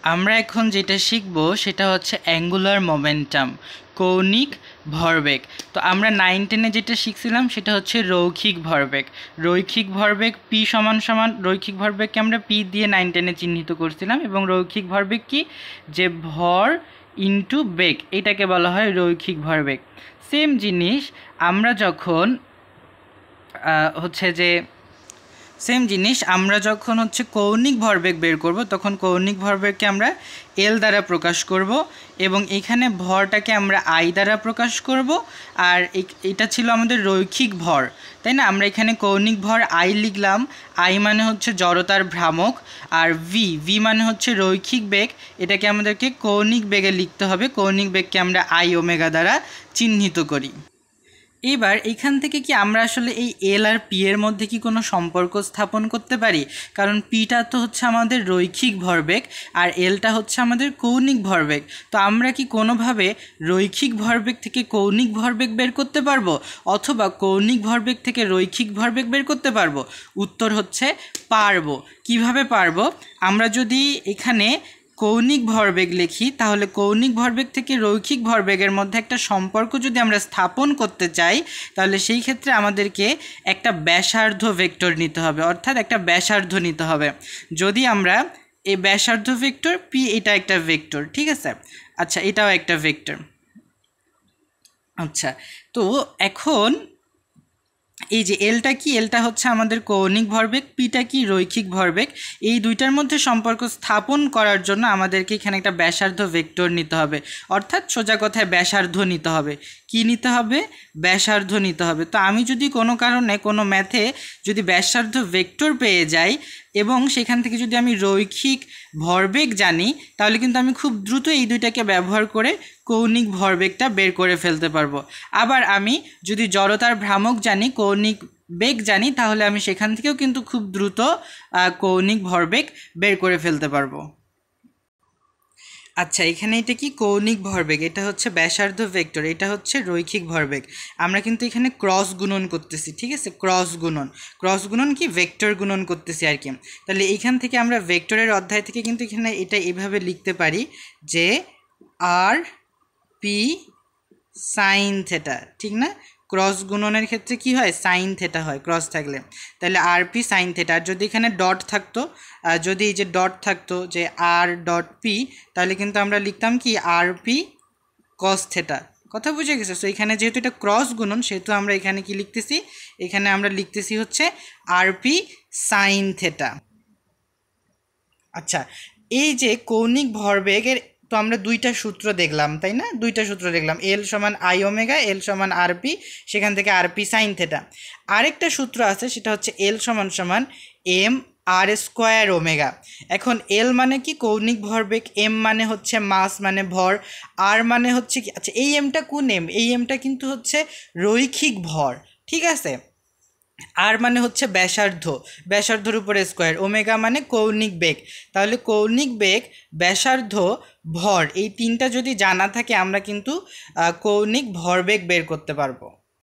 আমরা এখন যেটা শিখব সেটা হচ্ছে অ্যাঙ্গুলার মোমেন্টাম, কৌণিক ভরবেগ। তো আমরা 9-10-এ যেটা শিখছিলাম সেটা হচ্ছে রৈখিক ভরবেগ। রৈখিক ভরবেগ পি সমান সমান, রৈখিক ভরবেগকে আমরা পি দিয়ে 9-10-এ চিহ্নিত করছিলাম, এবং রৈখিক ভরবেগ কি, যে ভর ইন্টু বেগ, এটাকে বলা হয় রৈখিক ভরবেগ। সেম জিনিস আমরা যখন কৌণিক ভরবেগ বের করব, তখন কৌণিক ভরবেগকে আমরা এল দ্বারা প্রকাশ করব, এবং এখানে ভরটাকে আমরা আই দ্বারা প্রকাশ করব। আর এটা ছিল আমাদের রৈখিক ভর, তাই না? আমরা এখানে কৌণিক ভর আই লিখলাম। আই মানে হচ্ছে জড়তার ভ্রামক, আর ভি মানে হচ্ছে রৈখিক বেগ। এটাকে আমাদেরকে কৌণিক বেগে লিখতে হবে। কৌণিক বেগকে আমরা আই ওমেগা দ্বারা চিহ্নিত করি। এবার এখান থেকে কি আমরা আসলে এই এল আর পি এর মধ্যে কি কোনো সম্পর্ক স্থাপন করতে পারি? কারণ পিটা তো হচ্ছে আমাদের রৈখিক ভরবেগ আর এলটা হচ্ছে আমাদের কৌণিক ভরবেগ। তো আমরা কি কোনোভাবে রৈখিক ভরবেগ থেকে কৌণিক ভরবেগ বের করতে পারবো, অথবা কৌণিক ভরবেগ থেকে রৈখিক ভরবেগ বের করতে পারবো? উত্তর হচ্ছে পারবো। কিভাবে পারবো? আমরা যদি এখানে কৌণিক ভরবেগ লিখি, তাহলে কৌণিক ভরবেগ থেকে রৈখিক ভরবেগের মধ্যে একটা সম্পর্ক যদি আমরা স্থাপন করতে চাই, তাহলে সেই ক্ষেত্রে আমাদেরকে একটা ব্যাসার্ধ ভেক্টর নিতে হবে, অর্থাৎ একটা ব্যাসার্ধ নিতে হবে। যদি আমরা এই ব্যাসার্ধ ভেক্টর পি, এটা একটা ভেক্টর, ঠিক আছে? আচ্ছা, এটাও একটা ভেক্টর। আচ্ছা, তো এখন এই যে এলটা কি, এলটা হচ্ছে আমাদের কৌণিক ভরবেগ, পিটা কি রৈখিক ভরবেগ। এই দুইটার মধ্যে সম্পর্ক স্থাপন করার জন্য আমাদেরকে এখানে একটা ব্যাসার্ধ ভেক্টর নিতে হবে, অর্থাৎ সোজা কথায় ব্যাসার্ধ নিতে হবে। কি নিতে হবে? ব্যাসার্ধ নিতে হবে। তো আমি যদি কোনো কারণে কোনো ম্যাথে যদি ব্যাসার্ধ ভেক্টর পেয়ে যাই এবং সেখান থেকে যদি আমি রৈখিক ভরবেগ জানি, তাহলে কিন্তু আমি খুব দ্রুত এই দুইটাকে ব্যবহার করে কৌণিক ভরবেগটা বের করে ফেলতে পারবো। আবার আমি যদি জড়তার ভ্রামক জানি, কৌণিক বেগ জানি, তাহলে আমি সেখান থেকেও কিন্তু খুব দ্রুত কৌণিক ভরবেগ বের করে ফেলতে পারবো। আচ্ছা, এখানে এটা কি কৌণিক ভরবেগ, এটা হচ্ছে ব্যাসার্ধ ভেক্টর, এটা হচ্ছে রৈখিক ভরবেগ। আমরা কিন্তু এখানে ক্রস গুণন করতেছি, ঠিক আছে? ক্রস গুণন কি, ভেক্টর গুণন করতেছি আর কি। তাহলে এইখান থেকে আমরা ভেক্টরের অধ্যায় থেকে কিন্তু এখানে এটা এভাবে লিখতে পারি যে আর পি সাইন থেটা, ঠিক না? ক্রস গুণনের ক্ষেত্রে কি হয়? সাইন থেটা হয় ক্রস থাকলে। তাহলে আর পি সাইন থেটা। আর যদি এখানে ডট থাকতো, যদি এই যে ডট থাকতো যে আর ডট পি, তাহলে কিন্তু আমরা লিখতাম কি, আর পি কস থেটা। কথা বুঝে গেছে? সো এখানে যেহেতু এটা ক্রস গুণন, সেহেতু আমরা এখানে কি লিখতেছি, এখানে আমরা লিখতেছি হচ্ছে আর পি সাইন থেটা। আচ্ছা, এই যে কৌণিক ভরবেগের, তো আমরা দুইটা সূত্র দেখলাম, তাই না? দুইটা সূত্র দেখলাম, এল সমান আই ওমেগা, এল সমান আরপি, সেখান থেকে আরপি সাইন থেটা। আরেকটা সূত্র আছে, সেটা হচ্ছে এল সমান সমান এম আর স্কোয়ার ওমেগা। এখন এল মানে কি, কৌণিক ভরবেগ, এম মানে হচ্ছে মাস মানে ভর, আর মানে হচ্ছে কি, আচ্ছা এই এমটা কোন এম? এই এমটা কিন্তু হচ্ছে রৈখিক ভর, ঠিক আছে? আর মানে হচ্ছে ব্যাসার্ধর উপরে স্কোয়ার, ওমেগা মানে কৌণিক বেগ। তাহলে কৌণিক বেগ, ব্যাসার্ধ, ভর, এই তিনটা যদি জানা থাকে আমরা কিন্তু কৌণিক ভরবেগ বের করতে পারবো।